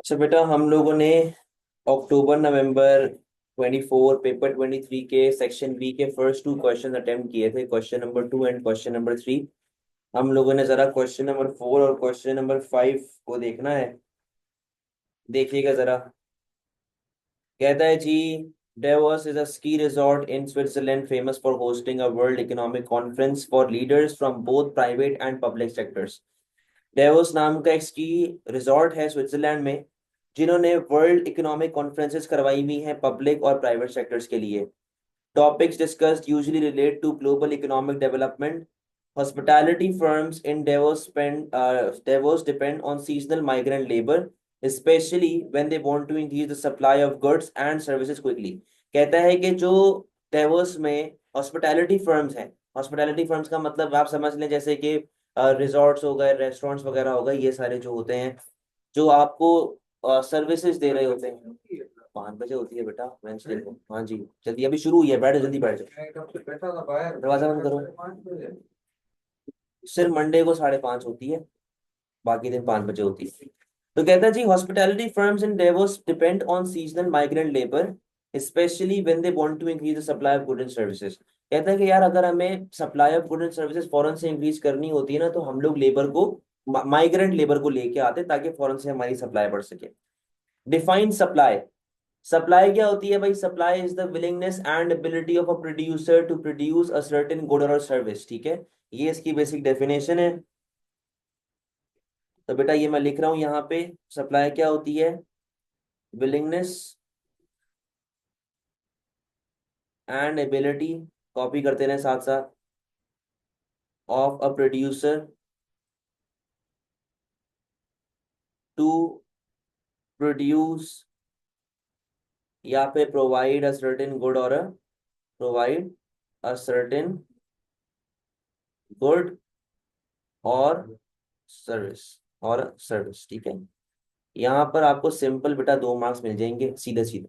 अच्छा बेटा, हम लोगों ने अक्टूबर नवंबर 24 पेपर 23 के सेक्शन बी के फर्स्ट टू क्वेश्चन अटेम्प्ट किए थे, question number 2 and question number 3। हम लोगों ने जरा क्वेश्चन नंबर 4 और क्वेश्चन नंबर 5 को देखना है। देखिएगा जरा। कहता है जी, Davos is a ski resort in Switzerland famous for hosting a World Economic Conference for leaders from both private and public sectors। Davos नाम का एक स्की रिजॉर्ट है स्विट्जरलैंड में, जिन्होंने वर्ल्ड इकोनॉमिक कॉन्फ्रेंसेस करवाई हुई हैं पब्लिक और प्राइवेट सेक्टर्स के लिए। Topics discussed usually relate to global economic development. Hospitality firms in Davos depend on seasonal migrant labour, specially when they want to increase the supply of goods and services quickly. कहता है कि जो Davos में hospitality firms हैं, hospitality firms का मतलब आप समझ लें जैसे कि रिजॉर्ट्स हो गए, रेस्टोरेंट्स वगैरह हो गए, ये सारे जो होते हैं, जो आपको सर्विसेज दे रहे होते हैं। 5 बजे होती है बेटा वेंसडे को। हाँ जी, जल्दी, अभी शुरू हुई है, बैठो जल्दी बैठ जाओ। दरवाजा बंद करो। सिर्फ मंडे को 5:30 होती है, बाकी दिन 5 बजे होती है। तो कहता है जी, hospitality firms in Davos depend on seasonal migrant labour, specially when they want to increase the supply of good and services. कहता है कि यार, अगर हमें supply of good and services foreign से इंक्रीज करनी होती है ना, तो हम लोग लेबर को, माइग्रेंट लेबर को लेके आते, ताकि फॉरेन से हमारी सप्लाई बढ़ सके। Define supply. सप्लाई क्या होती है भाई? Supply is the willingness and ability of a producer to produce a certain good और सर्विस। ठीक है, ये इसकी बेसिक डेफिनेशन है। तो बेटा ये मैं लिख रहा हूं यहाँ पे, सप्लाई क्या होती है? विलिंगनेस एंड एबिलिटी, कॉपी करते रहे साथ साथ, of a producer to produce या फिर प्रोवाइड अ सर्टेन गुड और प्रोवाइड अ सर्टेन गुड और सर्विस। ठीक है, यहाँ पर आपको सिंपल बेटा 2 मार्क्स मिल जाएंगे सीधे सीधे।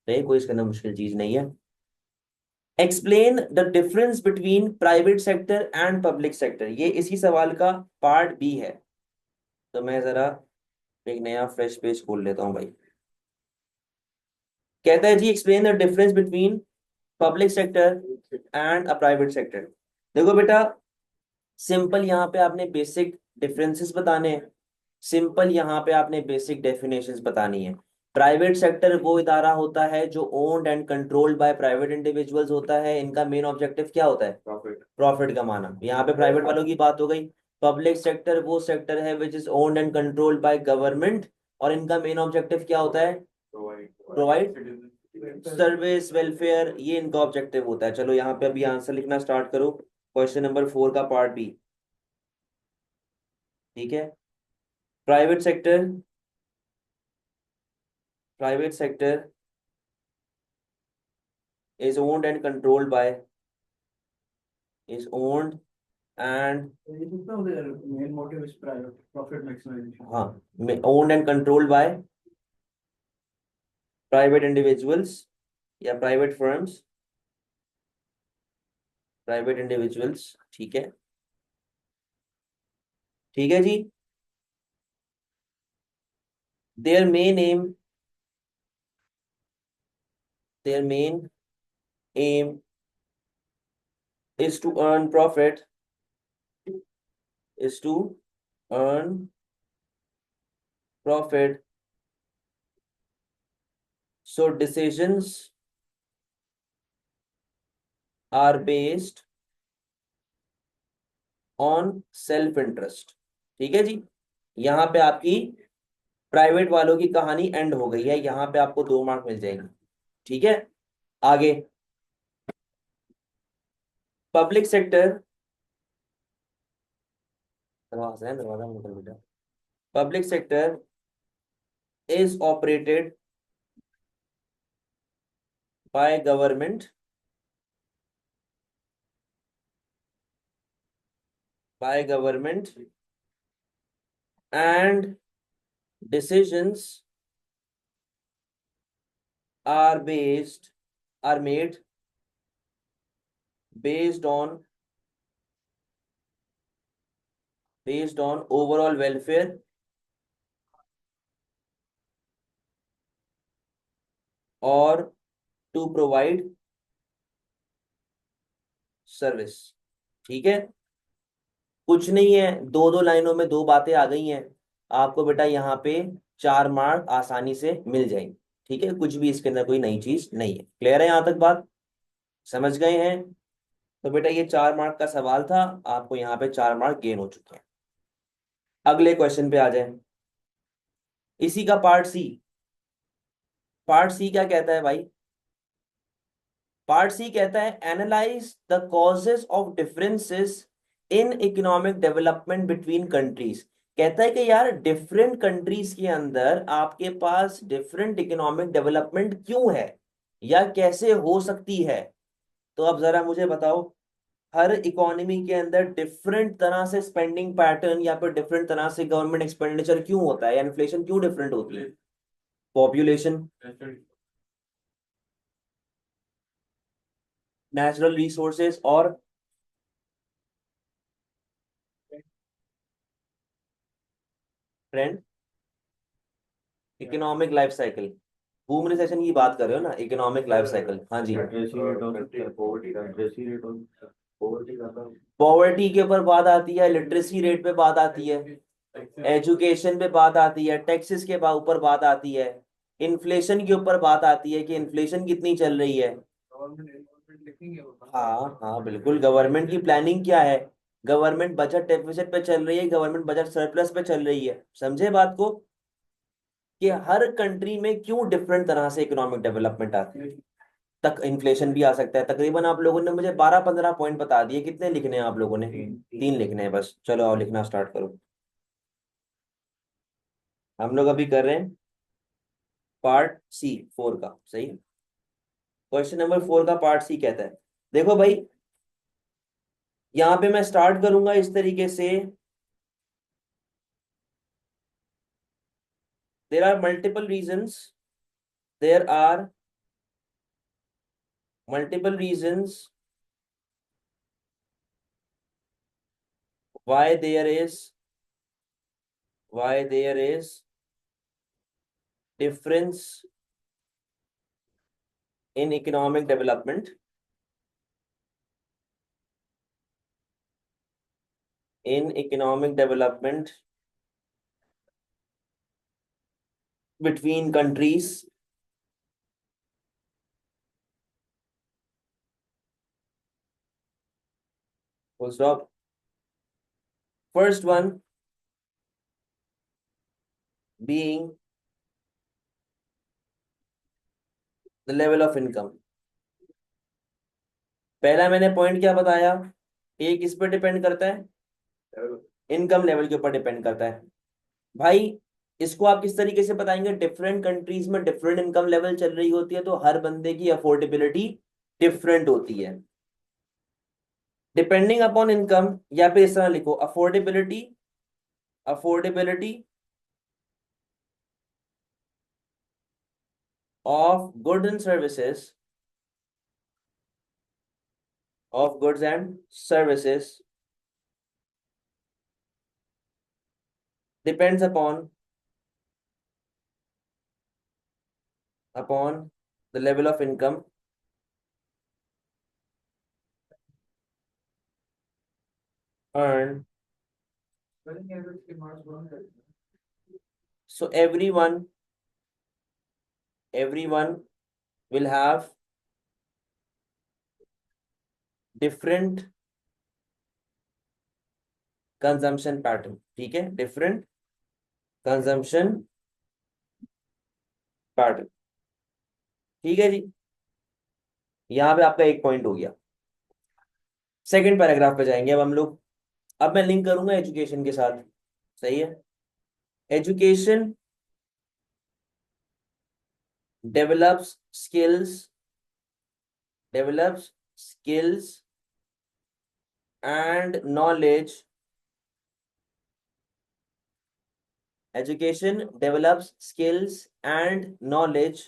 नहीं, कोई इसके अंदर मुश्किल चीज नहीं है। Explain the difference between private sector and public sector, ये इसी सवाल का पार्ट बी है। तो मैं जरा एक नया फ्रेश पेज खोल लेता हूँ भाई। कहता है जी, explain the difference between public sector and a private sector. देखो बेटा, सिंपल यहाँ पे आपने बेसिक डिफरेंसेस बताने हैं, सिंपल यहाँ पे आपने बेसिक डेफिनेशंस बतानी है। प्राइवेट सेक्टर वो इदारा होता है जो owned and controlled by private individuals होता है। इनका मेन ऑब्जेक्टिव क्या होता है? प्रॉफिट। प्रॉफिट कमाना। यहाँ पे प्राइवेट वालों की बात हो गई। पब्लिक सेक्टर वो सेक्टर है which is owned and controlled by government, और इनका मेन ऑब्जेक्टिव क्या होता है? प्रोवाइड सर्विस, वेलफेयर, ये इनका ऑब्जेक्टिव होता है। चलो यहाँ पे अभी आंसर लिखना स्टार्ट करो, क्वेश्चन नंबर 4 का पार्ट बी। ठीक है, private sector, private sector is owned and controlled by, is owned and main motive is profit maximization. हाँ, owned and controlled by private individuals या private firms, private individuals। ठीक है, ठीक है जी। their main aim, their main aim is to earn profit, is to earn profit, so decisions are based on self interest। ठीक है जी, यहाँ पे आपकी प्राइवेट वालों की कहानी एंड हो गई है, यहाँ पे आपको 2 मार्क मिल जाएंगे। ठीक है, आगे। पब्लिक सेक्टर, दरवाजा है, दरवाजा निकल बेटा। Public sector is operated by government, by government and decisions are based, are made based on, based on overall welfare और टू प्रोवाइड सर्विस। ठीक है, कुछ नहीं है, दो दो लाइनों में दो बातें आ गई हैं आपको बेटा, यहाँ पे 4 मार्क आसानी से मिल जाएंगे। ठीक है, कुछ भी इसके अंदर कोई नई चीज नहीं है। क्लियर है यहाँ तक बात, समझ गए हैं? तो बेटा ये 4 मार्क का सवाल था, आपको यहाँ पे 4 मार्क गेन हो चुके हैं। अगले क्वेश्चन पे आ जाए, इसी का पार्ट सी। पार्ट सी क्या कहता है भाई? पार्ट सी कहता है analyse the causes of differences in economic development between countries. कहता है कि यार डिफरेंट कंट्रीज के अंदर आपके पास डिफरेंट इकोनॉमिक डेवलपमेंट क्यों है या कैसे हो सकती है। तो अब जरा मुझे बताओ, हर इकोनॉमी के अंदर डिफरेंट तरह से स्पेंडिंग पैटर्न या फिर डिफरेंट तरह से गवर्नमेंट एक्सपेंडिचर क्यों होता है, इन्फ्लेशन क्यों डिफरेंट होती है? पॉपुलेशन, नेचुरल रिसोर्सेस और trend, economic life cycle. Boom recession की बात कर रहे हो ना, इकोनॉमिक लाइफ साइकिल, हाँ जी। पॉवर्टी के ऊपर बात आती है, लिटरेसी रेट पे बात आती है, एजुकेशन पे बात आती है, टैक्सेस के ऊपर बात आती है, इन्फ्लेशन के ऊपर बात आती है कि इन्फ्लेशन कितनी चल रही है। हाँ हाँ बिल्कुल, गवर्नमेंट की प्लानिंग क्या है, गवर्नमेंट बजट डेफिसिट पे चल रही है, गवर्नमेंट बजट सरप्लस पे चल रही है। समझे बात को, कि हर कंट्री में क्यों डिफरेंट तरह से इकोनॉमिक डेवलपमेंट आती है, तक इन्फ्लेशन भी आ सकता है। तकरीबन आप लोगों ने मुझे 12-15 पॉइंट बता दिए, कितने लिखने हैं आप लोगों ने? 3 लिखने हैं बस, चलो आओ लिखना स्टार्ट करो। हम लोग अभी कर रहे हैं पार्ट सी 4 का, सही। क्वेश्चन नंबर 4 का पार्ट सी कहता है, देखो भाई, यहाँ पे मैं स्टार्ट करूंगा इस तरीके से। There are multiple reasons, there are multiple reasons why there is why there is difference in economic development between countries. Full stop. First one being the level of income. पहला मैंने पॉइंट क्या बताया, एक किस पर डिपेंड करता है, income level के ऊपर डिपेंड करता है। भाई इसको आप किस तरीके से बताएंगे, डिफरेंट कंट्रीज में डिफरेंट इनकम लेवल चल रही होती है, तो हर बंदे की अफोर्डेबिलिटी डिफरेंट होती है। डिपेंडिंग अपॉन इनकम, या फिर इस तरह लिखो, affordability affordability of goods and services of goods and services depends upon the level of income earned. So everyone will have different consumption pattern। ठीक है, different consumption pattern। ठीक है जी, यहाँ पे आपका एक पॉइंट हो गया। सेकंड पैराग्राफ पे जाएंगे अब हम लोग। अब मैं लिंक करूंगा एजुकेशन के साथ, सही है। Education develops skills develops skills and knowledge. Education develops skills and knowledge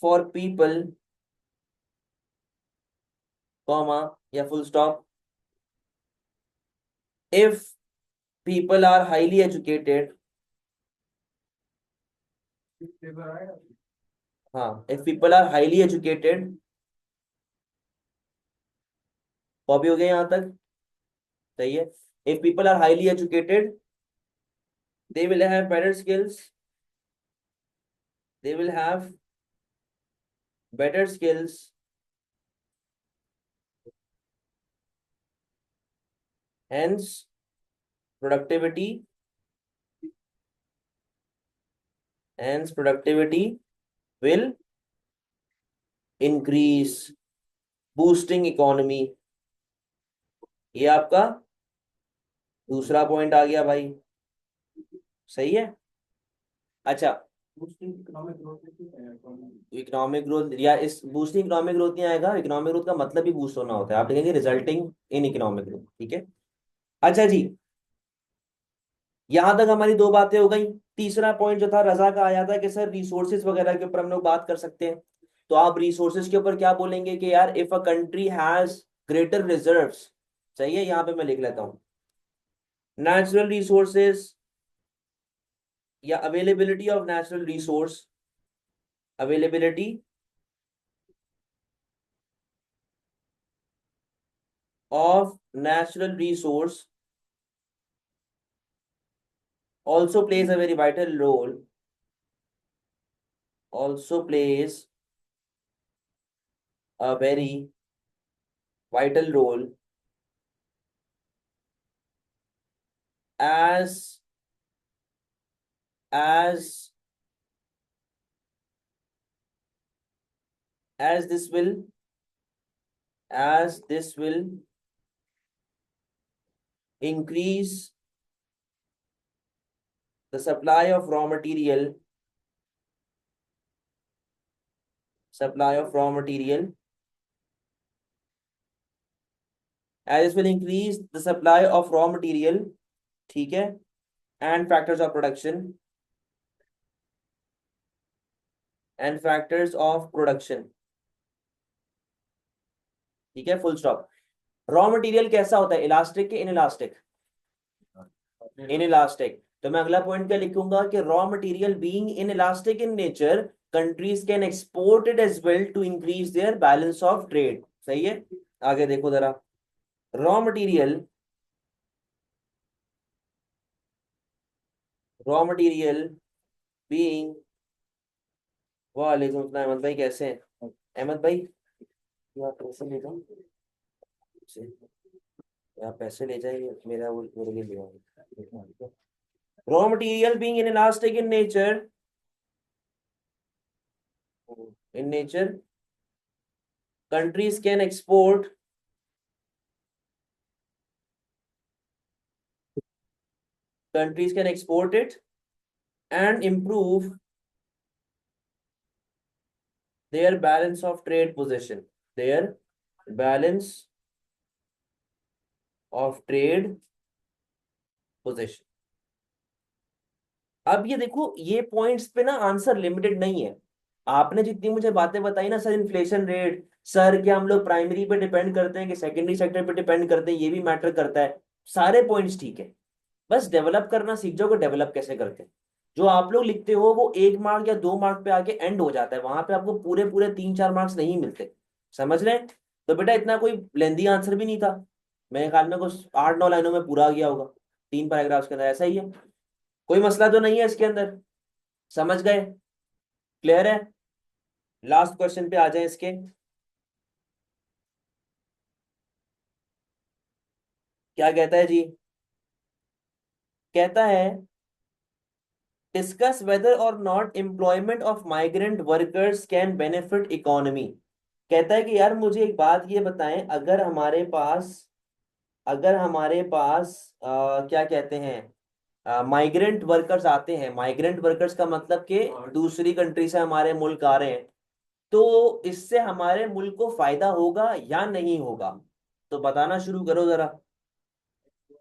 for people, comma या full stop, if people are highly educated हाँ, if people are highly educated, copy हो गया यहाँ तक? सही है। If people are highly educated, they will have better skills, they will have better skills, hence productivity, hence productivity will increase, boosting economy। ये आपका दूसरा पॉइंट आ गया भाई। सही है। अच्छा, बूस्टिंग इकोनॉमिक ग्रोथ है economy। इकोनॉमिक ग्रोथ या इस बूस्टिंग इकोनॉमिक ग्रोथ नहीं आएगा, इकोनॉमिक ग्रोथ का मतलब ही बूस्ट होना होता है, आप लिखेंगे रिजल्टिंग इन इकोनॉमिक ग्रोथ। ठीक है। अच्छा जी, यहां तक हमारी दो बातें हो गई। तीसरा पॉइंट जो था रजा का आया था कि सर रिसोर्सेज वगैरह के ऊपर हम लोग बात कर सकते हैं। तो आप रिसोर्सेज के ऊपर क्या बोलेंगे कि यार if a country has greater reserves, सही है, यहां पे मैं लिख लेता हूं नेचुरल रिसोर्सेज या availability of natural resource, availability of natural resource also plays a very vital role, also plays a very vital role as as as this will as this will increase the supply of raw material, supply of raw material, as this will increase the supply of raw material, ठीक है, and factors of production, and factors of production। ठीक है, full stop. Raw material कैसा होता है, elastic के in elastic? In elastic. तो मैं अगला पॉइंट क्या लिखूंगा कि raw material being inelastic in nature, countries can export it as well to increase their balance of trade. सही है। आगे देखो जरा, raw material, raw material being, वालेकुम सलाम अहमद भाई, कैसे हैं अहमद भाई? आप पैसे ले जाओ, आप पैसे ले जाइए, मेरा वो मेरे लिए ले आओ। Raw material being inelastic in nature, in nature, countries can export, countries can export it and improve their balance of trade position, their balance of trade position। अब ये देखो, ये पॉइंट्स पे ना आंसर लिमिटेड नहीं है। आपने जितनी मुझे बातें बताई ना सर, इन्फ्लेशन रेट, सर क्या हम लोग प्राइमरी पे डिपेंड करते हैं कि सेकेंडरी सेक्टर पे डिपेंड करते हैं, ये भी मैटर करता है। सारे पॉइंट्स ठीक है, बस डेवलप करना सीख जाओ कि डेवलप कैसे करते हैं। जो आप लोग लिखते हो वो 1 मार्क या 2 मार्क पे आके एंड हो जाता है, वहां पे आपको पूरे पूरे 3-4 मार्क्स नहीं मिलते। समझ रहे हैं? तो बेटा इतना कोई लेंदी आंसर भी नहीं था, मेरे ख्याल में कुछ 8-9 लाइनों में पूरा आ गया होगा, 3 पैराग्राफ्स के अंदर, ऐसा ही है। कोई मसला तो नहीं है इसके अंदर? समझ गए? क्लियर है? लास्ट क्वेश्चन पे आ जाए इसके। क्या कहता है जी? कहता है डिस्कस वेदर और not employment of migrant workers can benefit economy. कहता है कि यार मुझे एक बात ये बताएं, अगर हमारे पास क्या कहते हैं, माइग्रेंट वर्कर्स आते हैं, माइग्रेंट वर्कर्स का मतलब कि दूसरी कंट्री से हमारे मुल्क आ रहे हैं, तो इससे हमारे मुल्क को फायदा होगा या नहीं होगा? तो बताना शुरू करो जरा।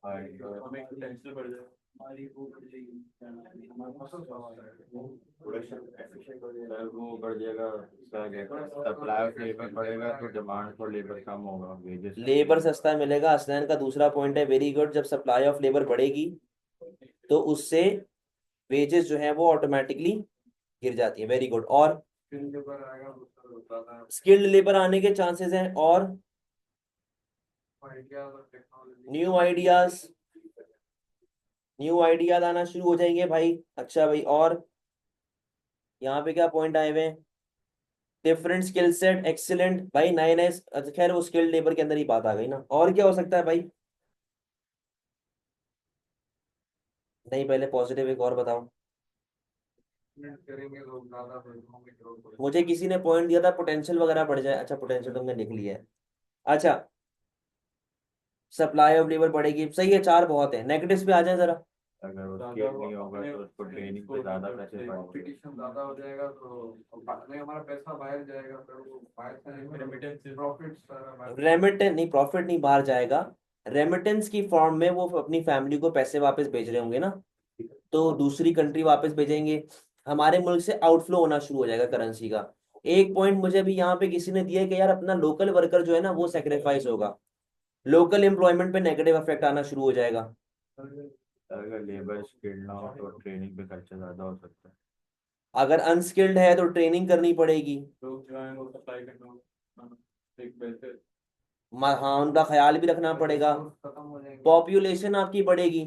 हमें टेंशन बढ़ जाए, हमारी वो बढ़ जाएगी, हमारे पास प्रोडक्शन एफिशिएंट हो जाएगा, वो बढ़ जाएगा, इसका क्या कहते हैं, सप्लाई ऑफ लेबर बढ़ेगा तो डिमांड फॉर लेबर कम होगा, वेजेस लेबर सस्ता मिलेगा, असलैन का दूसरा पॉइंट है, वेरी गुड। जब सप्लाई ऑफ लेबर बढ़ेगी तो उससे वेजेस जो है वो ऑटोमेटिकली गिर जाती है, वेरी गुड। और स्किल लेबर आएगा वो सर ज्यादा स्किल्ड लेबर आने के चांसेस हैं, और आइडिया और टेक्नोलॉजी न्यू आइडियाज आना शुरू हो जाएंगे भाई। अच्छा भाई, और यहाँ पे क्या पॉइंट आए हुए हैं? डिफरेंट स्किल सेट, एक्सीलेंट भाई, नए नए। अच्छा खैर वो स्किल्ड लेबर के अंदर ही बात आ गई ना, और क्या हो सकता है भाई? नहीं, पहले पॉजिटिव एक और बताओ। करेंगे लोग ज्यादा होंगे ग्रोथ। मुझे किसी ने पॉइंट दिया था पोटेंशियल वगैरह बढ़ जाए। अच्छा पोटेंशियल तुमने लिख लिया है। अच्छा, सप्लाई ऑफ लेबर बढ़ेगी, सही है, चार बहुत है। नेगेटिव्स पे आ जाए जरा। अगर वो स्किल नहीं होगा तो उसको ट्रेनिंग पे ज्यादा पैसे पड़ेंगे। कंपटीशन ज्यादा हो जाएगा तो बाद में हमारा पैसा बाहर जाएगा, फिर वो बाहर से रेमिटेंस प्रॉफिट सारा रेमिटेंस नहीं, प्रॉफिट नहीं बाहर जाएगा। रेमिटेंस की फॉर्म में वो अपनी फैमिली को पैसे वापस भेज रहे होंगे ना, तो दूसरी कंट्री वापस भेजेंगे। हमारे मुल्क से आउटफ्लो होना शुरू हो जाएगा करेंसी का। एक पॉइंट मुझे अभी यहाँ पे किसी ने दिया कि यार अपना लोकल वर्कर जो है ना वो सेक्रीफाइस होगा, लोकल एम्प्लॉयमेंट पे नेगेटिव इफेक्ट आना शुरू हो जाएगा। अगर लेबर स्किल्ड ना हो तो ट्रेनिंग पे खर्चा ज्यादा हो सकता है। अगर अनस्किल्ड है तो ट्रेनिंग करनी पड़ेगी। लोग जो है वो सप्लाई करना एक बेहतर हाँ, उनका ख्याल भी रखना पड़ेगा। खत्म हो जाएंगे। पॉपुलेशन आपकी बढ़ेगी,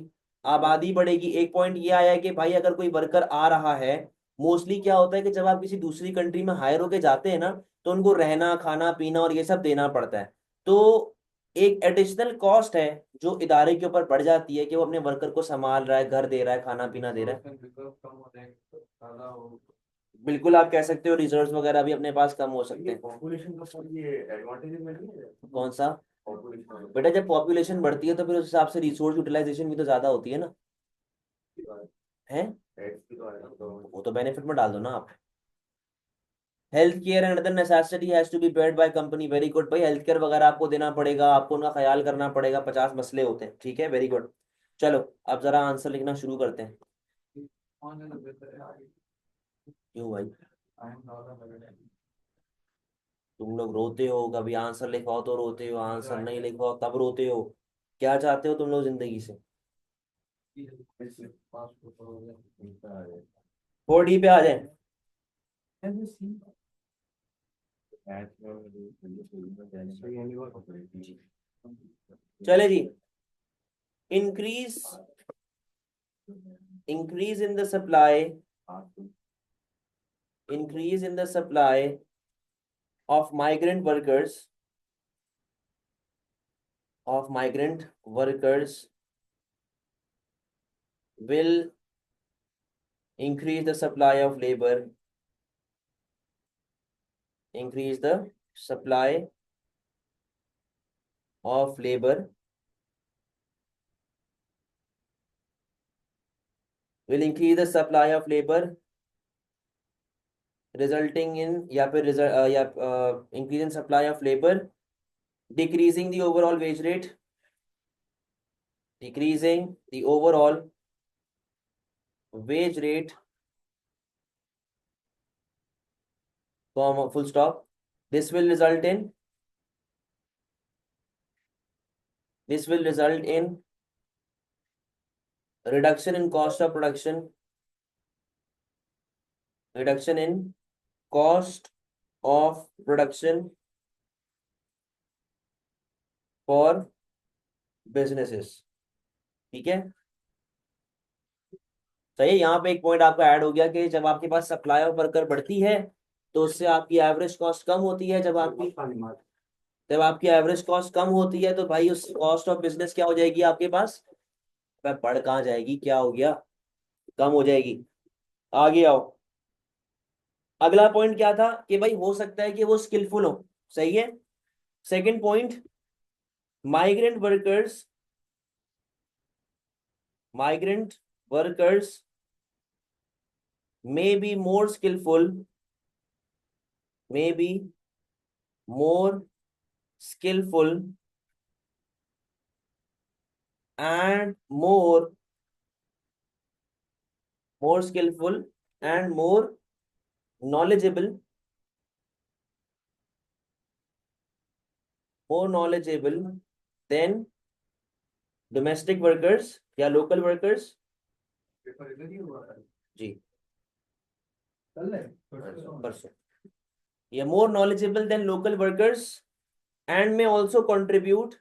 आबादी बढ़ेगी। एक पॉइंट ये आया है कि भाई अगर कोई वर्कर आ रहा है, मोस्टली क्या होता है कि जब आप किसी दूसरी कंट्री में हायर होके जाते हैं ना, तो उनको रहना खाना पीना और ये सब देना पड़ता है। तो एक एडिशनल कॉस्ट है जो इदारे के ऊपर बढ़ जाती है कि वो अपने वर्कर को संभाल रहा है, घर दे रहा है, खाना पीना दे रहा है। रिजर्व कम हो जाएंगे तो ज्यादा हो। बिल्कुल आप कह सकते हो, रिजर्व्स वगैरह भी अपने पास कम हो सकते हैं। पॉपुलेशन का सर ये एडवांटेज नहीं है। कौन सा? पॉपुलेशन बेटा जब पॉपुलेशन बढ़ती है तो फिर उस हिसाब से रिसोर्स यूटिलाइजेशन भी तो ज्यादा होती है ना, है? टैक्स भी तो आएगा तो वो तो बेनिफिट में डाल दो ना आप। Health care and other necessity has to be paid by company, very good भाई। हेल्थ केयर वगैरह आपको देना पड़ेगा, आपको उनका ख्याल करना पड़ेगा, 50 मसले होते हैं, ठीक है, वेरी गुड। चलो अब जरा आंसर लिखना शुरू करते हैं। ऑनलाइन बेहतर है आगे क्यों भाई? टाइम ज्यादा लगेगा। तुम लोग रोते हो, कभी आंसर लिखवाओ तो रोते हो, आंसर नहीं लिखवाओ तब रोते हो। क्या चाहते हो तुम लोग जिंदगी से? पासपोर्ट हो गया। 4D पे आ जाए। चले जी। Increase increase in the supply, increase in the supply of migrant workers will increase the supply of labor, increase the supply of labor, will increase the supply of labor resulting in या फिर increase in supply of labor, decreasing the overall wage rate, decreasing the overall wage rate, comma full stop. This will result in reduction in cost of production, reduction in cost of production for businesses, ठीक है। सही है। यहाँ पे एक point आपका add हो गया कि जब आपके पास सप्लाई ऑफ वर्कर बढ़ती है तो उससे आपकी एवरेज कॉस्ट कम होती है। जब आपकी एवरेज कॉस्ट कम होती है तो भाई उस कॉस्ट ऑफ बिजनेस क्या हो जाएगी आपके पास? भाई बढ़ कहाँ जाएगी, क्या हो गया? कम हो जाएगी। आगे आओ। अगला पॉइंट क्या था कि भाई हो सकता है कि वो स्किलफुल हो, सही है। Second point, migrant workers migrant workers may be more skillful, may be more skillful and more skillful and more knowledgeable, more knowledgeable than domestic workers या local workers। पेपर इधर ही हुआ है जी कल है परसों। या more knowledgeable than local workers and may also contribute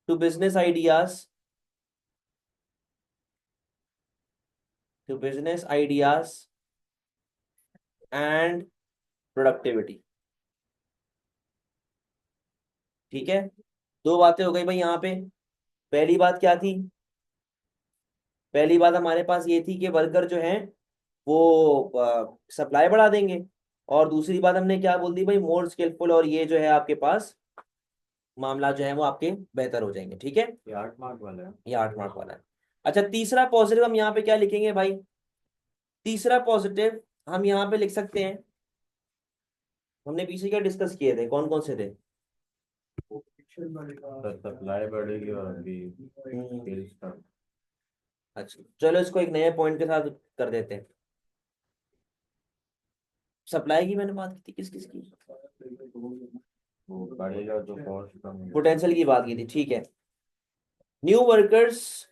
to business ideas and productivity। ठीक है, दो बातें हो गई भाई यहाँ पे। पहली बात क्या थी? पहली बात हमारे पास ये थी कि वर्कर जो हैं वो सप्लाई बढ़ा देंगे, और दूसरी बात हमने क्या बोल दी भाई, मोर स्किलफुल, और ये जो है आपके पास मामला जो है वो आपके बेहतर हो जाएंगे। ठीक है, ये 8 मार्क वाला है। ये 8 मार्क वाला है। अच्छा, तीसरा पॉजिटिव हम यहाँ पे क्या लिखेंगे भाई? तीसरा पॉजिटिव हम यहाँ पे लिख सकते हैं, हमने पीछे क्या डिस्कस किए थे, कौन कौन से थे? तो सप्लाई बढ़ेगी और अभी हम्म, सेल्स का। अच्छा चलो इसको एक नए पॉइंट के साथ कर देते हैं। सप्लाई की मैंने बात की थी, किस किस की? वो बढ़ेगा तो कॉस्ट कम होगा। पोटेंशियल की बात की थी, ठीक है। न्यू वर्कर्स,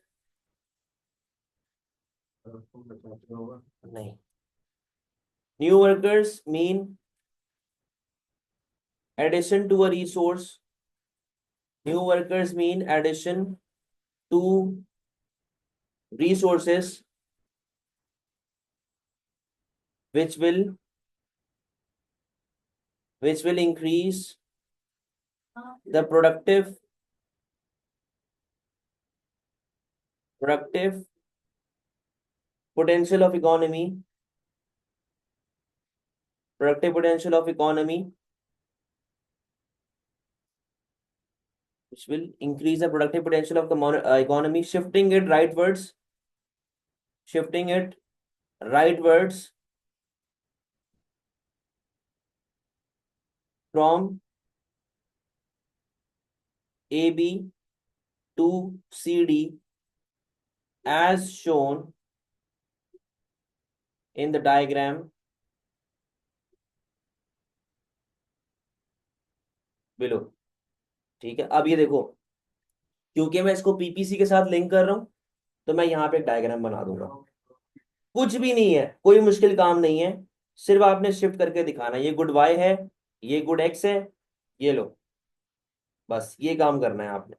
नहीं, new workers mean addition to a resource, new workers mean addition to resources which will increase the productive potential of economy, which will increase the productive potential of the economy, shifting it rightwards from AB to CD as shown in the diagram below। ठीक है, अब ये देखो, क्योंकि मैं इसको PPC के साथ लिंक कर रहा हूं, तो मैं यहाँ पे एक डायग्राम बना दूंगा। कुछ भी नहीं है, कोई मुश्किल काम नहीं है, सिर्फ आपने शिफ्ट करके दिखाना। ये गुड वाई है, ये गुड एक्स है, ये लो, बस ये काम करना है आपने।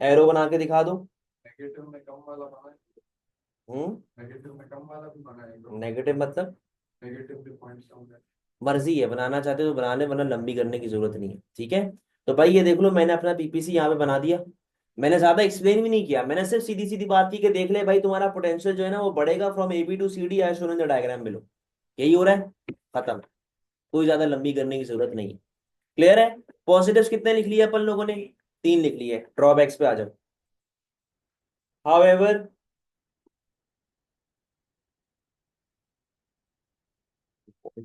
एरो बना के दिखा दो। नेगेटिव में कम वाला बनाए, नेगेटिव में कम वाला भी बनाएगा। नेगेटिव मतलब नेगेटिव के पॉइंट्स कम है। मर्जी है, बनाना चाहते हो तो बना ले, वरना लंबी करने की जरूरत नहीं है। ठीक है, तो भाई ये देख लो, मैंने अपना पीपीसी यहाँ पे बना दिया। मैंने ज्यादा एक्सप्लेन भी नहीं किया, मैंने सिर्फ सीधी सीधी बात की कि देख ले भाई, तुम्हारा पोटेंशियल जो है ना वो बढ़ेगा from AB to CD as shown in the diagram below. यही हो रहा है, खत्म, कोई ज्यादा लंबी करने की जरूरत नहीं है। क्लियर है? पॉजिटिव्स कितने लिख लिए अपन लोगों ने? 3 लिख लिए। ड्रॉबैक्स पे आ जाओ। हाउएवर,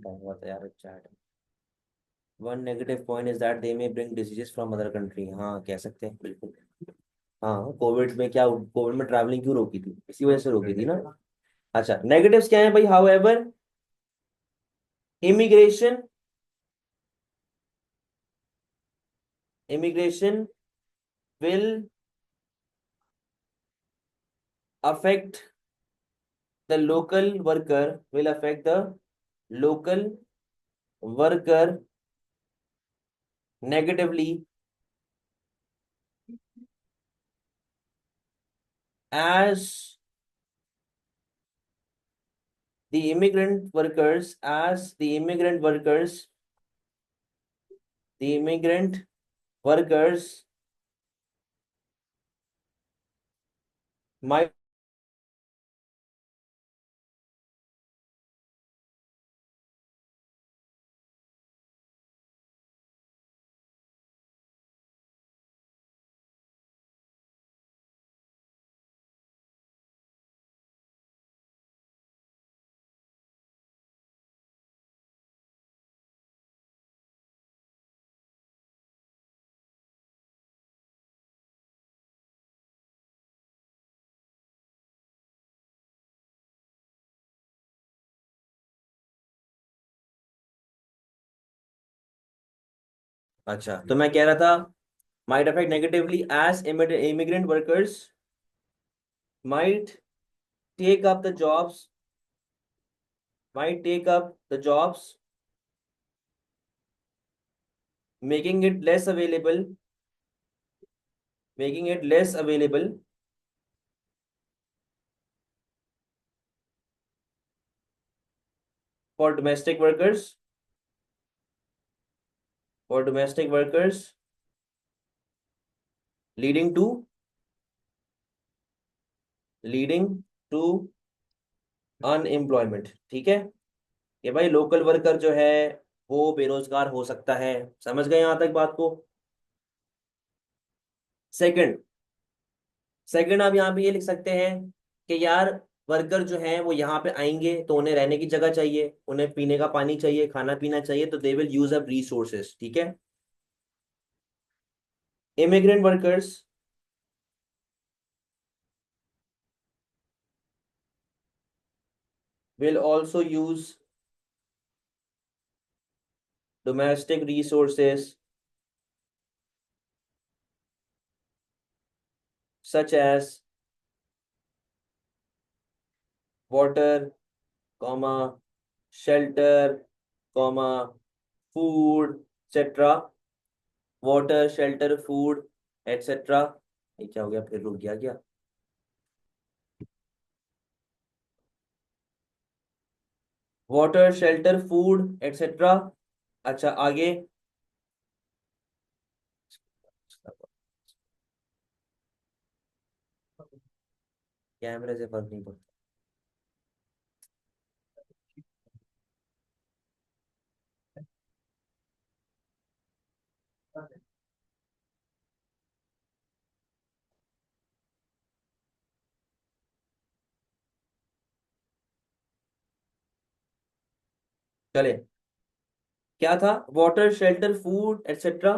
हुआ था यार chat. One negative point is that they may bring diseases from other country. हाँ कह सकते हैं, बिल्कुल। हाँ, कोविड में क्या, कोविड में ट्रैवलिंग क्यों रोकी थी? इसी वजह से रोकी थी ना। अच्छा, नेगेटिव्स क्या है भाई? However, immigration immigration will affect the local worker, will affect the local worker negatively as the immigrant workers, the immigrant workers might अच्छा, तो मैं कह रहा था, might affect negatively as immigrant workers might take up the jobs, might take up the jobs, making it less available, making it less available for domestic workers, for domestic workers, leading to unemployment. ठीक है, कि भाई local worker जो है वो बेरोजगार हो सकता है। समझ गए यहां तक बात को? सेकंड, सेकंड आप यहाँ पे ये लिख सकते हैं कि यार वर्कर जो हैं वो यहाँ पे आएंगे तो उन्हें रहने की जगह चाहिए, उन्हें पीने का पानी चाहिए, खाना पीना चाहिए, तो they will use up resources. ठीक है, immigrant workers will also use domestic resources such as water, comma, shelter, comma, food, etc. Water, shelter, food, etc. ये क्या हो गया, फिर रुक गया क्या? Water, shelter, food, etcetera. अच्छा आगे, कैमरे से फर्क नहीं पड़ता। चले, क्या था? Water, shelter, food, etcetera.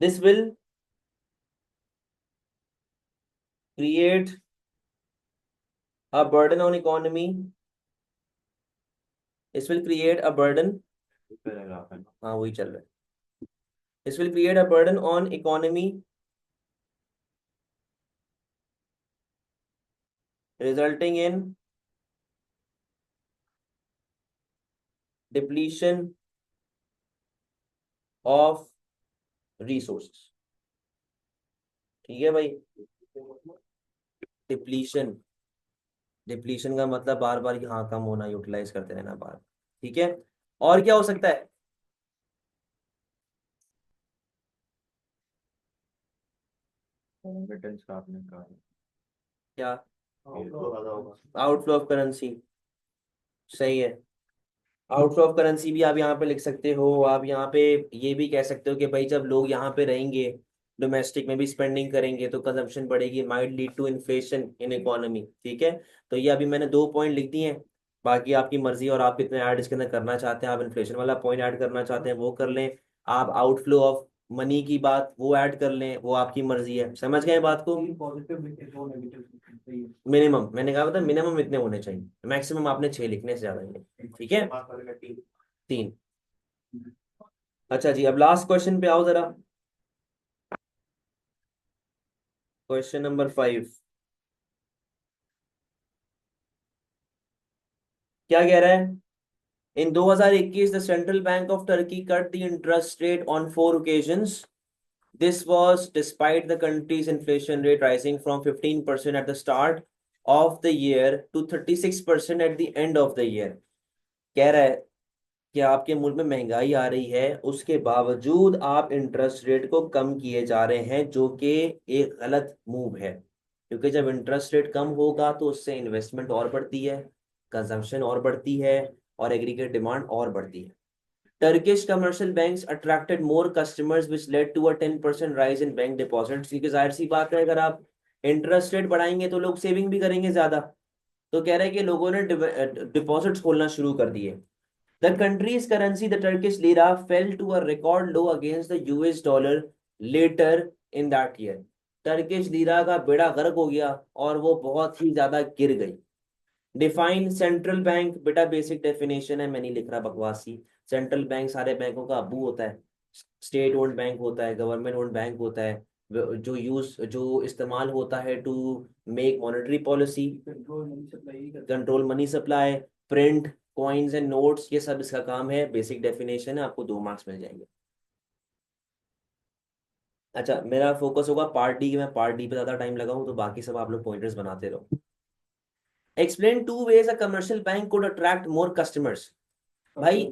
This will create a burden on economy, this will create a burden, हाँ वही चल रहा है, this will create a burden on economy resulting in depletion of resources। ठीक है भाई, डिप्लीशन, डिप्लीशन का मतलब बार बार यहाँ कम होना, यूटिलाइज करते रहना बार। ठीक है, और क्या हो सकता है? रिटर्न्स का आपने कहा क्या? होगा। आउटफ्लो ऑफ करेंसी, सही है। आउटफ्लो ऑफ करेंसी भी आप यहाँ पे लिख सकते हो। आप यहाँ पे ये भी कह सकते हो कि भाई जब लोग यहाँ पे रहेंगे, डोमेस्टिक में भी स्पेंडिंग करेंगे तो कंजम्पशन बढ़ेगी, might lead to inflation in economy. ठीक है, तो ये अभी मैंने 2 पॉइंट लिख दिए हैं, बाकी आपकी मर्जी और आप कितने ऐड इसके अंदर करना चाहते हैं। आप इन्फ्लेशन वाला पॉइंट ऐड करना चाहते हैं वो कर लें, आप आउटफ्लो ऑफ मनी की बात वो ऐड कर लें, वो आपकी मर्जी है। समझ गए बात को? मिनिमम मैंने कहा था, मिनिमम इतने होने चाहिए, मैक्सिमम आपने 6 लिखने से ज्यादा नहीं। ठीक है, 3। अच्छा जी, अब लास्ट क्वेश्चन पे आओ जरा। क्वेश्चन नंबर 5 क्या कह रहा है? इन 2021 the central bank of Turkey cut the interest rate on 4 occasions. This was despite the country's inflation rate rising from 15% at the start of the year to 36% at the end of the year. कह रहा है कि आपके मुल्क में महंगाई आ रही है, उसके बावजूद आप इंटरेस्ट रेट को कम किए जा रहे हैं, जो कि एक गलत मूव है। क्योंकि जब इंटरेस्ट रेट कम होगा तो उससे इन्वेस्टमेंट और बढ़ती है, कंजम्पशन और बढ़ती है, और एग्रीगेट डिमांड और बढ़ती है। Turkish commercial banks attracted more customers which led to a 10% rise in bank deposits. क्योंकि जाहिर सी बात है, अगर आप इंटरेस्ट रेट बढ़ाएंगे तो लोग सेविंग भी करेंगे ज्यादा। तो कह रहे हैं कि लोगों ने डिपॉजिट्स खोलना शुरू कर दिए। The country's currency, the Turkish lira, fell to a record low against the US dollar later in that year. Turkish lira का बेड़ा गर्क हो गया और वो बहुत ही ज्यादा गिर गई। डिफाइन सेंट्रल बैंक, बेटा बेसिक डेफिनेशन है, मैं नहीं लिख रहा बकवासी। सेंट्रल बैंक सारे बैंकों का अब्बू होता है। स्टेट ओन्ड बैंक होता है, गवर्नमेंट ओन्ड बैंक होता है, जो इस्तेमाल होता है to make monetary policy, control money supply, print coins and notes, ये सब इसका काम है। बेसिक डेफिनेशन है, आपको 2 मार्क्स मिल जाएंगे। अच्छा, मेरा फोकस होगा पार्ट डी, मैं पार्ट डी पे ज्यादा टाइम लगाऊं, तो बाकी सब आप लोग पॉइंटर्स बनाते रहो। Explain 2 ways a commercial bank could attract more customers. भाई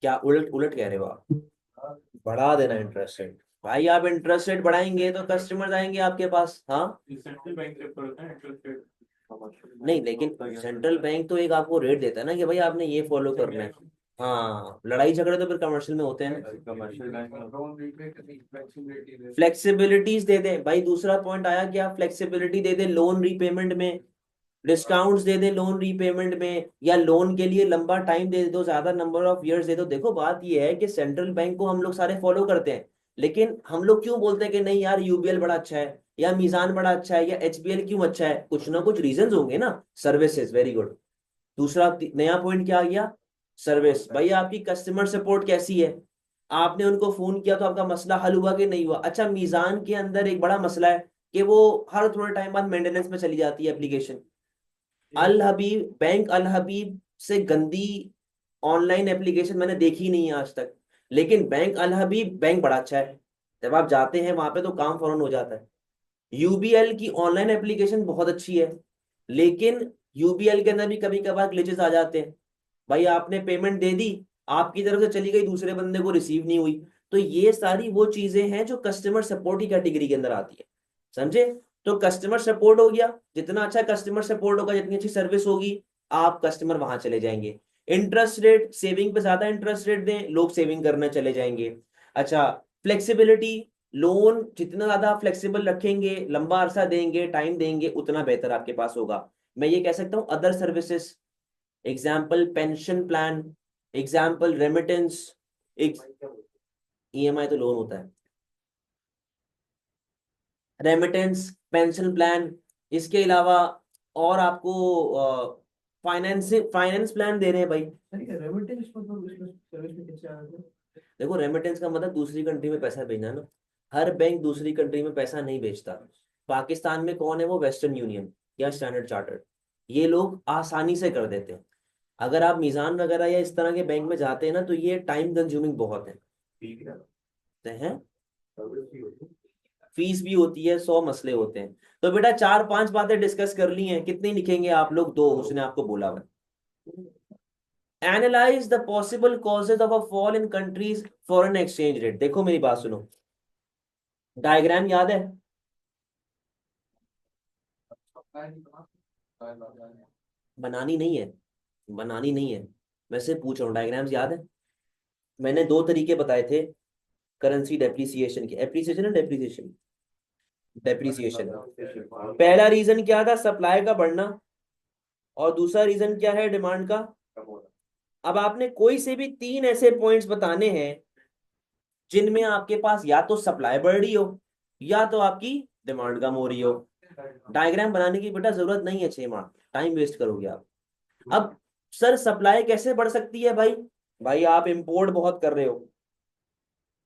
क्या उलट उलट कह रहे हो आप? बढ़ा देना इंटरेस्ट रेट। भाई आप इंटरेस्ट रेट बढ़ाएंगे तो कस्टमर्स आएंगे आपके पास। हाँ, सेंट्रल बैंक से करते हैं इंटरेस्ट रेट। नहीं लेकिन सेंट्रल बैंक तो एक आपको रेट देता है ना कि भाई आपने ये फॉलो करना है। हाँ, लड़ाई झगड़े तो फिर कमर्शियल में होते हैं ना। कमर्शियल बैंक में लोन रीपे करनी फ्लेक्सिबिलिटी दे। फ्लेक्सिबिलिटीज दे दे भाई, दूसरा पॉइंट आया कि आप फ्लेक्सिबिलिटी दे दे लोन रीपेमेंट में, डिस्काउंट्स दे दे लोन रीपेमेंट में, या लोन के लिए लंबा टाइम दे दो, ज्यादा नंबर ऑफ इयर्स दे दो। देखो बात ये है कि सेंट्रल बैंक को हम लोग सारे फॉलो करते हैं, लेकिन हम लोग क्यों बोलते हैं कि नहीं यार यूबीएल बड़ा अच्छा है, या मीजान बड़ा अच्छा है, या एचबीएल क्यों अच्छा है? कुछ ना कुछ रीजंस होंगे ना। Services, very good. दूसरा नया पॉइंट क्या आ गया? सर्विस। भाई आपकी कस्टमर सपोर्ट कैसी है? आपने उनको फोन किया तो आपका मसला हल हुआ कि नहीं हुआ? अच्छा, मीजान के अंदर एक बड़ा मसला है कि वो हर थोड़े टाइम बाद मेंटेनेंस में चली जाती है एप्लीकेशन। अल हबीब बैंक, अल हबीब से गंदी ऑनलाइन एप्लीकेशन मैंने देखी नहीं है आज तक। लेकिन बैंक अल हबीब बैंक बड़ा अच्छा है, जब आप जाते हैं वहां पे तो काम फौरन हो जाता है। यूबीएल की ऑनलाइन एप्लीकेशन बहुत अच्छी है, लेकिन यूबीएल के अंदर भी कभी कभार ग्लिचेस आ जाते हैं। भाई आपने पेमेंट दे दी, आपकी तरफ से चली गई, दूसरे बंदे को रिसीव नहीं हुई। तो ये सारी वो चीजें हैं जो कस्टमर सपोर्ट की कैटेगरी के अंदर आती है, समझे? तो कस्टमर सपोर्ट हो गया, जितना अच्छा कस्टमर सपोर्ट होगा, जितनी अच्छी सर्विस होगी, आप कस्टमर वहां चले जाएंगे। इंटरेस्ट रेट, सेविंग पे ज्यादा इंटरेस्ट रेट दें, लोग सेविंग करने चले जाएंगे। अच्छा, फ्लेक्सिबिलिटी, लोन जितना ज्यादा फ्लेक्सिबल रखेंगे, लंबा अरसा देंगे, टाइम देंगे, उतना बेहतर आपके पास होगा। मैं ये कह सकता हूँ other services, example pension plan, example remittance, EMI तो लोन होता है, रेमिटेंस, पेंशन प्लान। इसके अलावा और आपको फाइनेंस फाइनेंस प्लान दे रहे हैं भाई। रेमिटेंस मतलब इसमें सर्विस में कैसे आ रहा है? देखो रेमिटेंस का मतलब दूसरी कंट्री में पैसा भेजना ना। हर बैंक दूसरी कंट्री में पैसा नहीं भेजता। पाकिस्तान में कौन है वो? वेस्टर्न यूनियन या स्टैंडर्ड चार्टर्ड। ये लोग आसानी से कर देते हैं। अगर आप मीजान वगैरह या इस तरह के बैंक में जाते हैं ना, तो ये टाइम कंज्यूमिंग बहुत है, फीस भी होती है, 100 मसले होते हैं। तो बेटा 4-5 बातें डिस्कस कर ली हैं, कितनी लिखेंगे आप लोग? 2, उसने आपको बोला हुआ। Analyse the possible causes of a fall in countries foreign exchange rate. देखो मेरी बात सुनो, डायग्राम याद है? बनानी नहीं है, बनानी नहीं है, वैसे पूछ रहा हूँ, डायग्राम्स याद है? मैंने 2 तरीके बताए थे करेंसी डेप्रिसिएशन के। एप्रिसिएशन है डेप्रिसिएशन? डेप्रिसिएशन। पहला रीजन क्या था? सप्लाई का बढ़ना। और दूसरा रीजन क्या है? डिमांड का। अब आपने कोई से भी 3 ऐसे पॉइंट्स बताने हैं जिनमें आपके पास या तो सप्लाई बढ़ रही हो, या तो आपकी डिमांड कम हो रही हो। डायग्राम बनाने की बेटा जरूरत नहीं है, 6 मार्क टाइम वेस्ट करोगे आप। अब सर सप्लाई कैसे बढ़ सकती है भाई? भाई आप इंपोर्ट बहुत कर रहे हो,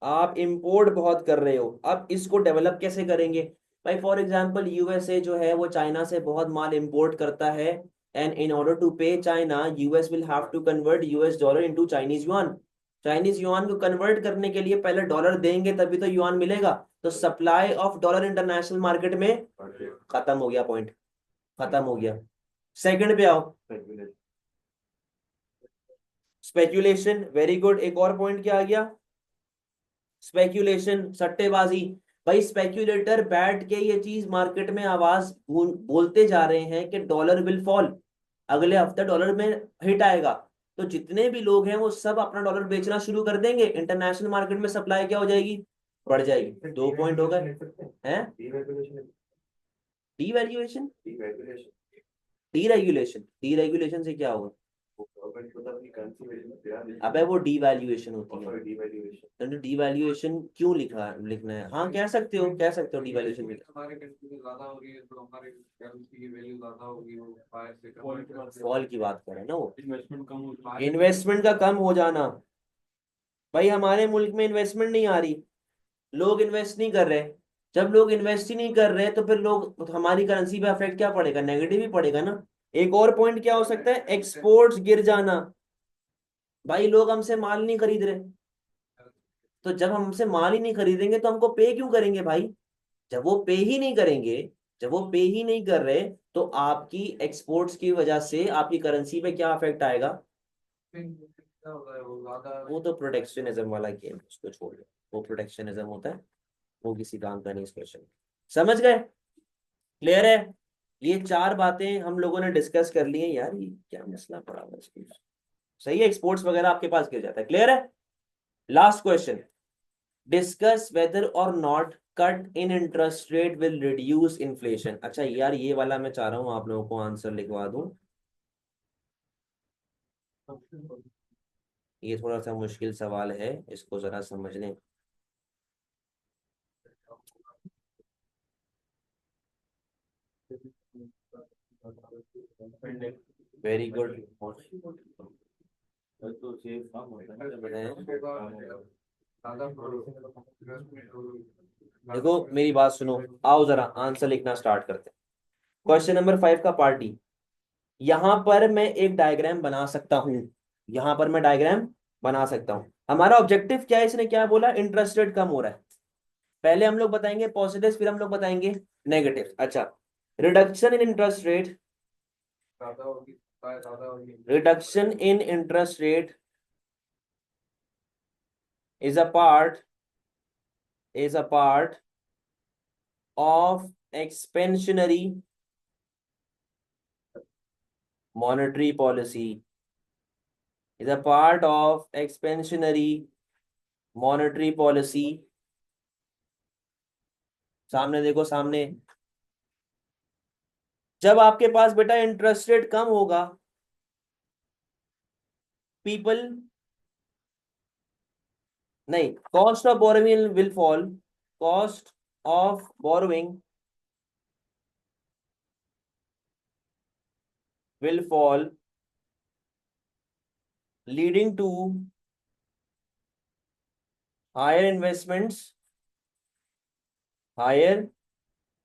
आप इंपोर्ट बहुत कर रहे हो, अब इसको डेवलप कैसे करेंगे? भाई फॉर एग्जांपल यूएसए जो है वो चाइना से बहुत माल इंपोर्ट करता है, and in order to pay China, US will have to convert US dollar into Chinese yuan. Chinese yuan को कन्वर्ट करने के लिए पहले डॉलर देंगे, तभी तो युआन मिलेगा। तो supply of dollar international market में खत्म हो गया, पॉइंट खत्म हो गया। सेकंड पे आओ, स्पेक्यूलेशन, वेरी गुड। एक और पॉइंट क्या आ गया? स्पेक्यूलेशन, सट्टेबाजी। भाई स्पेक्यूलेटर बैठ के ये चीज मार्केट में आवाज बोलते जा रहे हैं कि डॉलर विल फॉल, अगले हफ्ते डॉलर में हिट आएगा। तो जितने भी लोग हैं वो सब अपना डॉलर बेचना शुरू कर देंगे, इंटरनेशनल मार्केट में सप्लाई क्या हो जाएगी? बढ़ जाएगी। 2 पॉइंट हो गए हैं। डीवैल्यूएशन, डीरेगुलेशन, डीरेगुलेशन से क्या होगा? अबे वो डिवैल्यूएशन होती है। डिवैल्यूएशन। तो डिवैल्यूएशन क्यों लिखना है? हाँ कह सकते हो डिवैल्यूएशन लिखना। हमारे कंट्री में ज्यादा हो रही है तो हमारे करेंसी की वैल्यू ज्यादा होगी, वो बाहर से convert फॉल की बात कर रहे हैं ना वो, इन्वेस्टमेंट कम हो करके। इन्वेस्टमेंट का कम हो जाना। भाई हमारे मुल्क में इन्वेस्टमेंट नहीं आ रही, लोग इन्वेस्ट नहीं कर रहे। जब लोग इन्वेस्ट ही नहीं कर रहे तो फिर लोग, तो हमारी करेंसी पे अफेक्ट क्या पड़ेगा? नेगेटिव ही पड़ेगा ना। एक और पॉइंट क्या हो सकता है? एक्सपोर्ट्स गिर जाना। भाई लोग हमसे माल नहीं खरीद रहे, तो जब हम हमसे माल ही नहीं खरीदेंगे तो हमको पे क्यों करेंगे भाई? जब वो पे ही नहीं करेंगे, जब वो पे ही नहीं कर रहे, तो आपकी एक्सपोर्ट्स की वजह से आपकी करेंसी पे क्या इफेक्ट आएगा? क्या होता है वो ज्यादा। वो तो प्रोटेक्शनिज्म वाला गेम, उसको छोड़ दो। वो प्रोटेक्शनिज्म होता है, वो किसी काम का नहीं इस क्वेश्चन। समझ गए? क्लियर है? ये चार बातें हम लोगों ने डिस्कस कर ली है यार। ये क्या मसला पड़ा हुआ है इसको? सही है, एक्सपोर्ट्स वगैरह आपके पास गिर जाता है। क्लियर है? लास्ट क्वेश्चन, डिस्कस वेदर और not cut in interest rate will reduce inflation. अच्छा यार, ये वाला मैं चाह रहा हूँ आप लोगों को आंसर लिखवा दूं। ये थोड़ा सा मुश्किल सवाल है, इसको जरा समझ लें। Very good. तो सेव कम होता है ज्यादा देखो मेरी बात सुनो, आओ जरा आंसर लिखना स्टार्ट करते हैं। क्वेश्चन नंबर 5 का पार्टी। यहां पर मैं एक डायग्राम बना सकता हूं, यहां पर मैं डायग्राम बना सकता हूं। हमारा ऑब्जेक्टिव क्या है? इसने क्या बोला? इंटरेस्ट रेट कम हो रहा है। पहले हम लोग बताएंगे पॉजिटिव, फिर हम लोग बताएंगे नेगेटिव। अच्छा, रिडक्शन इन इंटरेस्ट रेट, ज्यादा होगी, ज्यादा होगी। Reduction in interest rate is a part is a part of expansionary monetary policy, is a part of expansionary monetary policy। सामने देखो, सामने। जब आपके पास बेटा इंटरेस्ट रेट कम होगा, पीपल, नहीं, cost of borrowing will fall, cost of borrowing will fall, leading to higher investments, higher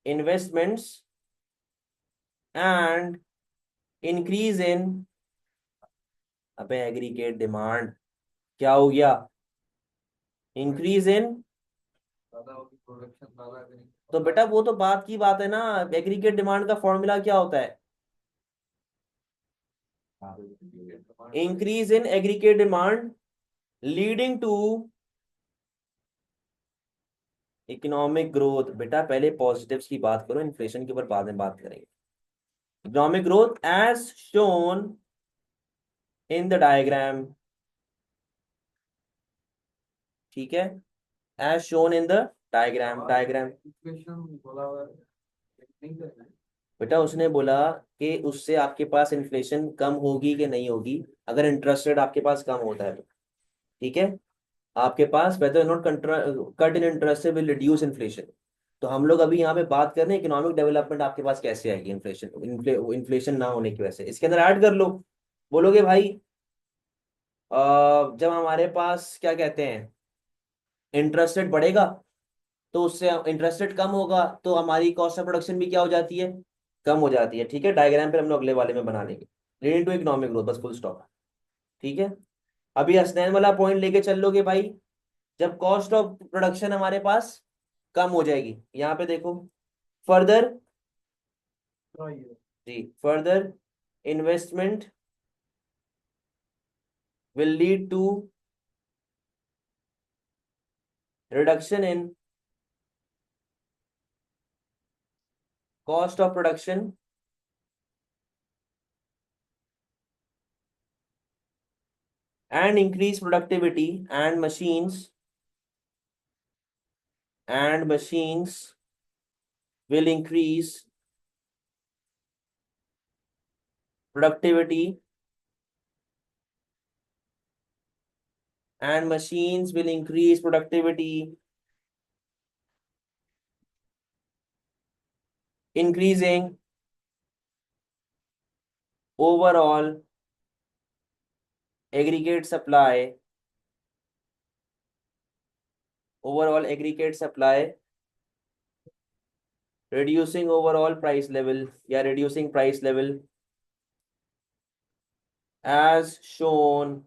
investments and increase in, अबे aggregate demand, क्या हो गया? Increase in. ज्यादा होगी, प्रोडक्शन ज्यादा करेंगे तो बेटा वो तो बात की बात है ना, एग्रीगेट डिमांड का फॉर्मूला क्या होता है? Increase in aggregate demand leading to economic growth. बेटा पहले पॉजिटिव्स की बात करो, इन्फ्लेशन के ऊपर बाद में बात करेंगे। Economic growth as shown in the diagram, ठीक है, as shown in the diagram. Inflation बोला हुआ है, नहीं करना है। बेटा उसने बोला कि उससे आपके पास इन्फ्लेशन कम होगी कि नहीं होगी, अगर इंटरेस्ट रेट आपके पास कम होता है तो। ठीक है, आपके पास whether not cut in interest will reduce inflation. तो हम लोग अभी यहाँ पे बात कर रहे हैं इकोनॉमिक डेवलपमेंट आपके पास कैसे आएगी इन्फ्लेशन, इन्फ्लेशन ना होने की वजह से। इसके अंदर ऐड कर लो। बोलोगे भाई जब हमारे पास क्या कहते हैं इंटरेस्ट रेट बढ़ेगा, तो उससे इंटरेस्ट रेट कम होगा तो हमारी कॉस्ट ऑफ प्रोडक्शन भी क्या हो जाती है? कम हो जाती है। ठीक है, डायग्राम पे हम लोग अगले वाले में बना लेंगे। लीडिंग टू इकोनॉमिक ग्रोथ, बस फुल स्टॉप। ठीक है, अभी हसनैन वाला पॉइंट लेके चल लोगे भाई, जब कॉस्ट ऑफ प्रोडक्शन हमारे पास कम हो जाएगी। यहाँ पे देखो, फर्दर, जी, further investment will lead to reduction in cost of production and increase productivity, and machines will increase productivity and machines will increase productivity, increasing overall aggregate supply, reducing overall price level या reducing price level as shown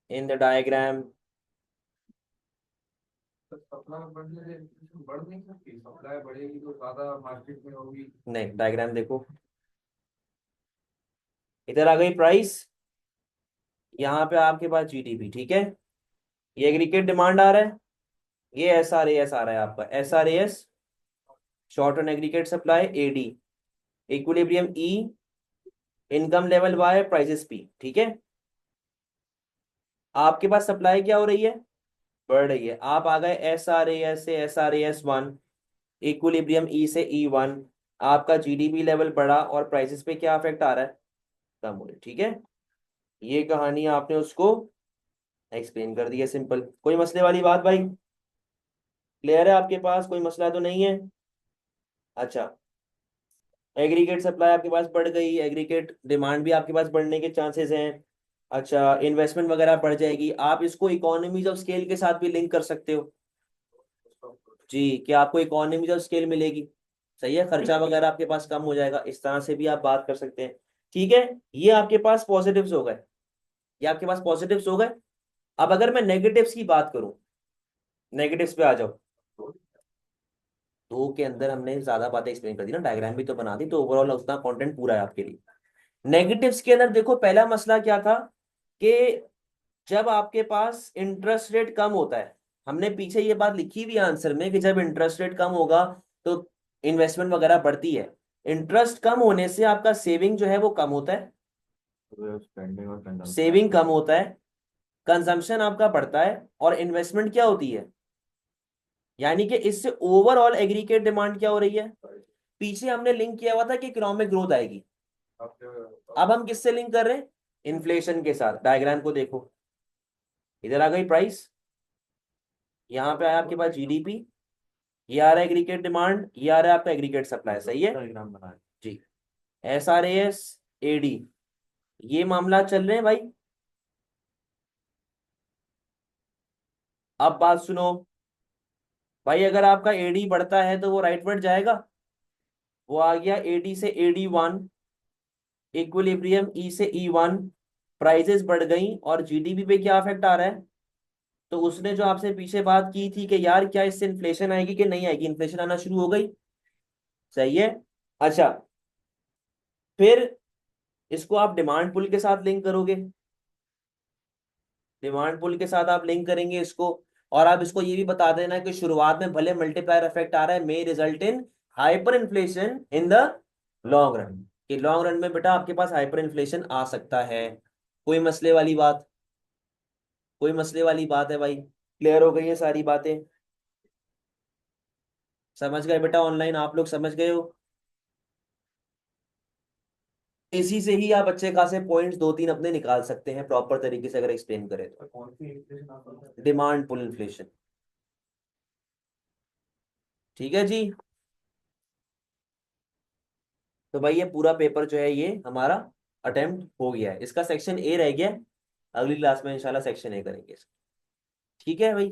in the diagram. Supply बढ़ने से inflation बढ़ नहीं सकती, supply बढ़ेगी तो ज्यादा market में होगी। नहीं, डायग्राम देखो, इधर आ गई प्राइस, यहाँ पे आपके पास जीडीपी, ठीक है, ये एग्रीगेट डिमांड आ रहा है, ये एसआरएएस आ रहा है आपका, SRAS short on aggregate supply, AD equilibrium E, income level Y, prices P, ठीक है। आपके पास सप्लाई क्या हो रही है, बढ़ रही है, आप आ गए एसआरएएस से एसआरएएस 1, इक्विलिब्रियम ई से ई 1, आपका जीडीपी लेवल बढ़ा और प्राइसेस पे क्या इफेक्ट आ रहा है, कम हो रही है, ठीक है। ये कहानी आपने उसको एक्सप्लेन कर दी है, सिंपल। कोई मसले वाली बात भाई, क्लियर है आपके पास, कोई मसला तो नहीं है? अच्छा, एग्रीगेट सप्लाई आपके पास बढ़ गई, एग्रीगेट डिमांड भी आपके पास बढ़ने के चांसेस हैं। अच्छा, इन्वेस्टमेंट वगैरह बढ़ जाएगी, आप इसको इकोनॉमीज ऑफ स्केल के साथ भी लिंक कर सकते हो जी, कि आपको इकोनॉमीज ऑफ स्केल मिलेगी, सही है, खर्चा वगैरह आपके पास कम हो जाएगा, इस तरह से भी आप बात कर सकते हैं, ठीक है। ये आपके पास पॉजिटिव्स हो गए, ये आपके पास पॉजिटिव्स हो गए। अब अगर मैं नेगेटिव्स की बात करूं, नेगेटिव्स पे आ जाओ। दो के अंदर हमने ज्यादा बातें एक्सप्लेन कर दी ना, डायग्राम भी तो बना दी, तो ओवरऑल उतना कंटेंट पूरा है आपके लिए। नेगेटिव्स के अंदर देखो, पहला मसला क्या था कि जब आपके पास इंटरेस्ट रेट कम होता है, हमने पीछे ये बात लिखी हुई आंसर में कि जब इंटरेस्ट रेट कम होगा तो इन्वेस्टमेंट वगैरह बढ़ती है, इंटरेस्ट कम होने से आपका सेविंग जो है वो कम होता है, स्पेंडिंग और कंजम्पशन, सेविंग कम होता है, कंजम्पशन आपका बढ़ता है, और इन्वेस्टमेंट क्या होती है, यानी कि इससे ओवरऑल एग्रीगेट डिमांड क्या हो रही है, पीछे हमने लिंक किया हुआ था कि इकोनॉमिक ग्रोथ आएगी, अब हम किससे लिंक कर रहे हैं, इन्फ्लेशन के साथ। डायग्राम को देखो, इधर आ गई प्राइस, यहाँ पे आया आपके पास जीडीपी, ये आ रहा है एग्रीगेट डिमांड, ये आ रहा है आपका एग्रीगेट सप्लाई, सही है डायग्राम बनाए जी। एसआरएएस एडी, ये मामला चल रहे हैं भाई। अब बात सुनो भाई, अगर आपका एडी बढ़ता है तो वो राइटवर्ड जाएगा, वो आ गया एडी से एडी 1, इक्विलिब्रियम ई से ई 1, प्राइजेस बढ़ गई और जीडीपी पे क्या इफेक्ट आ रहा है, तो उसने जो आपसे पीछे बात की थी कि यार क्या इससे इन्फ्लेशन आएगी कि नहीं आएगी, इन्फ्लेशन आना शुरू हो गई, सही है। अच्छा, फिर इसको आप डिमांड पुल के साथ लिंक करोगे, डिमांड पुल के साथ आप लिंक करेंगे इसको, और आप इसको ये भी बता देना कि शुरुआत में भले मल्टीप्लायर इफेक्ट आ रहा है, may result in hyper inflation in the long run, कि लॉन्ग रन में बेटा आपके पास हाइपर इन्फ्लेशन आ सकता है। कोई मसले वाली बात, कोई मसले वाली बात है भाई, क्लियर हो गई है सारी बातें, समझ गए बेटा, ऑनलाइन आप लोग समझ गए हो। इसी से ही आप अच्छे खासे पॉइंट्स 2-3 अपने निकाल सकते हैं प्रॉपर तरीके से अगर एक्सप्लेन करें तो। कौन सी इन्फ्लेशन आप बता रहे हैं? डिमांड पुल इन्फ्लेशन, ठीक है जी। तो भाई ये पूरा पेपर जो है ये हमारा अटेम्प्ट हो गया है, इसका सेक्शन ए रह गया है, अगली क्लास में इंशाल्लाह सेक्शन ए करेंगे, ठीक है भाई।